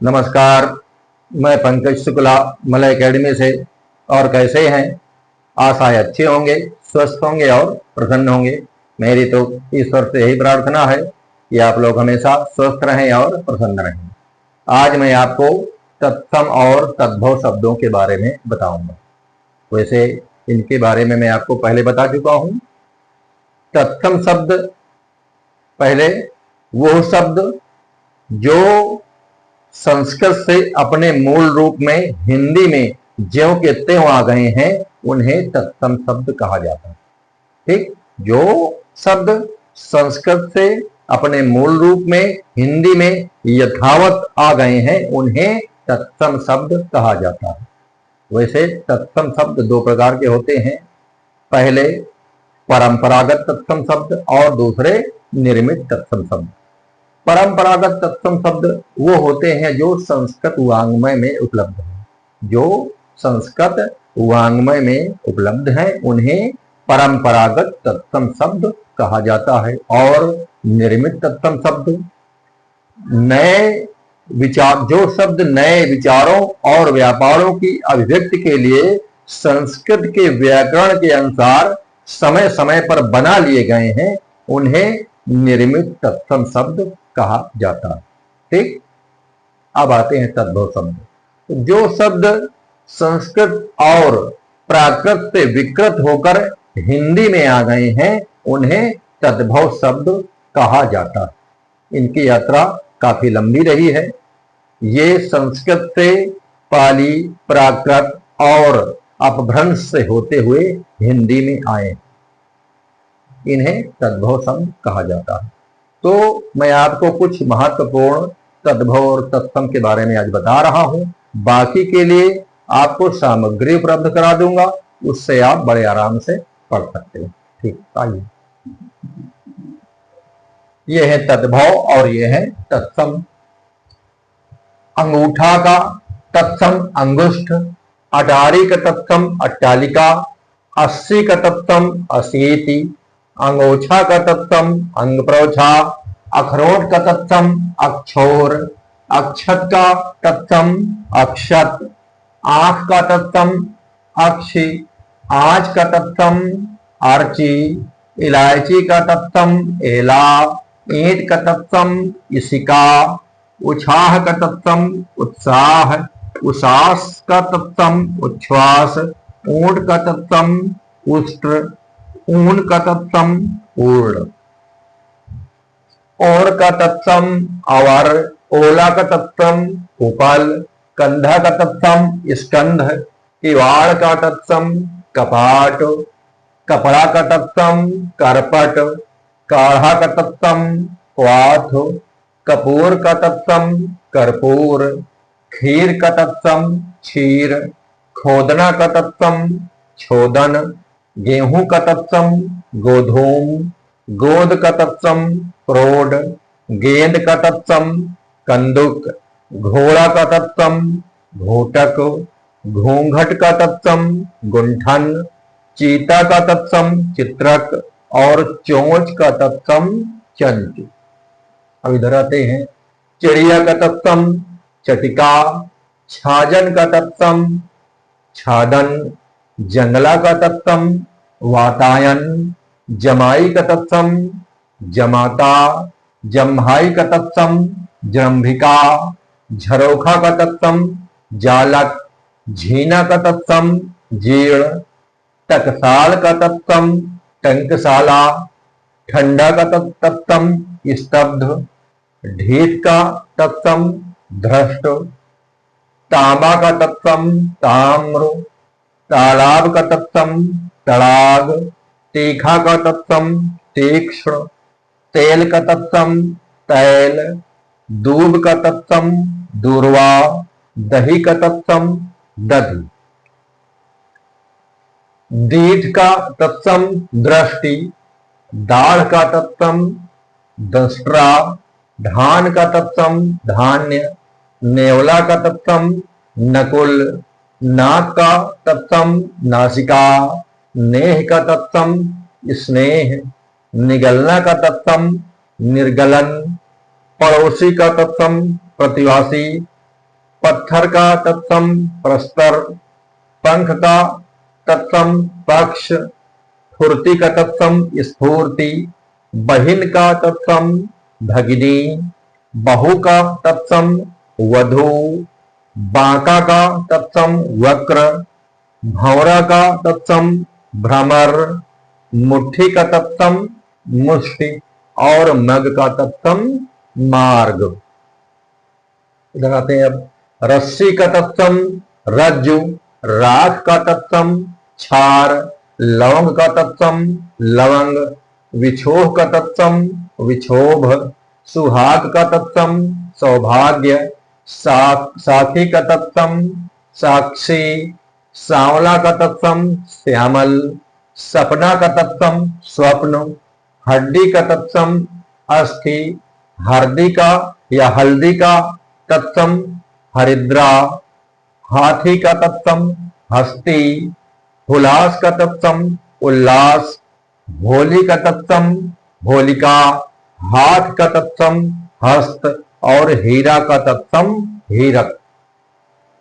नमस्कार, मैं Pankaj Shukla Malay academy से। और कैसे हैं? आशा है अच्छे होंगे, स्वस्थ होंगे और प्रसन्न होंगे। मेरी तो ईश्वर से यही प्रार्थना है कि आप लोग हमेशा स्वस्थ रहें और प्रसन्न रहें। आज मैं आपको तत्सम और तद्भव शब्दों के बारे में बताऊंगा। वैसे इनके बारे में मैं आपको पहले बता चुका हूं। तत्सम शब्द पहले वो शब्द जो संस्कृत से अपने मूल रूप में हिंदी में ज्यों के त्यों आ गए हैं, उन्हें तत्सम शब्द कहा जाता है। ठीक, जो शब्द संस्कृत से अपने मूल रूप में हिंदी में यथावत आ गए हैं, उन्हें तत्सम शब्द कहा जाता है। वैसे तत्सम शब्द दो प्रकार के होते हैं। पहले परंपरागत तत्सम शब्द और दूसरे निर्मित तत्सम शब्द। परंपरागत तत्सम शब्द वो होते हैं जो संस्कृत वाङ्मय में उपलब्ध हैं। जो संस्कृत वाङ्मय में उपलब्ध हैं, उन्हें परंपरागत तत्सम शब्द कहा जाता है। और निर्मित तत्सम शब्द नए विचार, जो शब्द नए विचारों और व्यापारों की अभिव्यक्ति के लिए संस्कृत के व्याकरण के अनुसार समय समय पर बना लिए गए हैं, उन्हें निर्मित तत्सम शब्द कहा जाता है। ठीक, अब आते हैं तद्भव शब्द। जो शब्द संस्कृत और प्राकृत से विकृत होकर हिंदी में आ गए हैं, उन्हें तद्भव शब्द कहा जाता है। इनकी यात्रा काफी लंबी रही है। ये संस्कृत से पाली, प्राकृत और अपभ्रंश से होते हुए हिंदी में आए। इन्हें तद्भव शब्द कहा जाता है। तो मैं आपको कुछ महत्वपूर्ण तद्भव और तत्सम के बारे में आज बता रहा हूं। बाकी के लिए आपको सामग्री उपलब्ध करा दूंगा, उससे आप बड़े आराम से पढ़ सकते हैं। ठीक, आइए, यह है तद्भव और यह है तत्सम। अंगूठा का तत्सम अंगुष्ठ, अटारी का तत्सम अट्टालिका, 80 का तत्सम अशीति, अंगोछा का तत्सम अंगप्रोछा, अखरोट का तत्सम अक्षोर, अक्षत का तत्सम अक्षत, आंख का तत्सम अक्षि, आंच का तत्सम अर्ची, इलायची का तत्सम एला, ईंट का तत्सम इसिका, उछाह का तत्सम उत्साह, उसास का तत्सम उच्छ्वास, ऊंट का तत्सम उष्ट्र, ऊन का तत्सम ऊर्ण, और का तत्सम अवर, ओला का तत्सम उपल, कंधा का तत्सम स्कंध, किवाड़ का तत्सम कपाट, कपड़ा का तत्सम करपट, काढ़ा का तत्सम क्वाथ, कपूर का तत्सम कर्पूर, खीर का तत्सम क्षीर, खोदना का तत्सम छोदन, गेहूं का तत्सम गोधूम, गोद का तत्सम क्रोड, गेंद का तत्सम कंदुक, घोड़ा का तत्सम घोटक, घूंघट का तत्सम गुंठन, चीता का तत्सम चित्रक और चोंच का तत्सम चंच। अब इधर आते हैं। चिड़िया का तत्सम चटिका, छाजन का तत्सम छादन, जंगला का तत्सम वातायन, जमाई का तत्सम जमाता, जम्हाई का तत्सम जंभिका, झरोखा का तत्सम जालक, झीना का तत्सम जीर्ण, टकसाल का तत्सम टंकशाला, ठंडा का तत्सम स्तब्ध, ढीठ का तत्सम धृष्ट, तांबा का तत्सम ताम्र, तालाब का तत्सम तड़ाग, तीखा का तत्सम तीक्ष्ण, तेल का तत्सम तैल, दूब का तत्सम दूर्वा, दही का तत्सम दधि, दीठ का तत्सम दृष्टि, दाढ़ का तत्सम दंष्ट्रा, धान का तत्सम धान्य, नेवला का तत्सम नकुल, नाक का तत्सम नासिका, नेह का तत्सम स्नेह, निगलना का तत्सम निर्गलन, पड़ोसी का तत्सम प्रतिवासी, पत्थर का तत्सम प्रस्तर, पंख का तत्सम पक्ष, फुर्ती का तत्सम स्फूर्ति, बहिन का तत्सम भगिनी, बहू का तत्सम वधू, बांका का तत्सम वक्र, भंवरा का तत्सम भ्रमर, मुट्ठी का तत्सम मुष्टि और मग का तत्सम मार्ग। इधर आते हैं अब। रस्सी का तत्सम रज्जु, राख का तत्सम छार, लवंग का तत्सम लवंग, विछोह का तत्सम विछोभ, सुहाग का तत्सम सौभाग्य, साखी का तत्सम साक्षी, सांवला का तत्सम श्यामल, सपना का तत्सम स्वप्न, हड्डी का तत्सम अस्थि, हरदी का या हल्दी का तत्सम हरिद्रा, हाथी का तत्सम हस्ती, हुलास का तत्सम उल्लास, होली का तत्सम होलिका, हाथ का तत्सम हस्त और हीरा का तत्सम हीरक।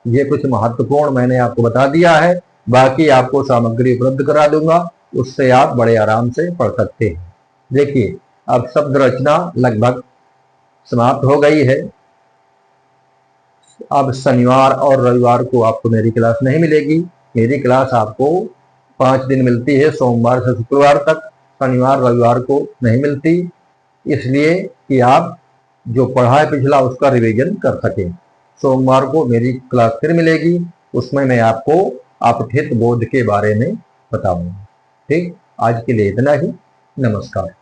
ये कुछ महत्वपूर्ण मैंने आपको बता दिया है, बाकी आपको सामग्री उपलब्ध करा दूंगा, उससे आप बड़े आराम से पढ़ सकते हैं। देखिए अब शब्द रचना लगभग समाप्त हो गई है। अब शनिवार और रविवार को आपको मेरी क्लास नहीं मिलेगी। मेरी क्लास आपको 5 दिन मिलती है, सोमवार से शुक्रवार तक। शनिवार रविवार को नहीं मिलती, इसलिए कि आप जो पढ़ा है पिछला उसका रिवीजन कर सकें। सोमवार को मेरी क्लास फिर मिलेगी, उसमें मैं आपको अपठित बोध के बारे में बताऊंगा। ठीक, आज के लिए इतना ही। नमस्कार।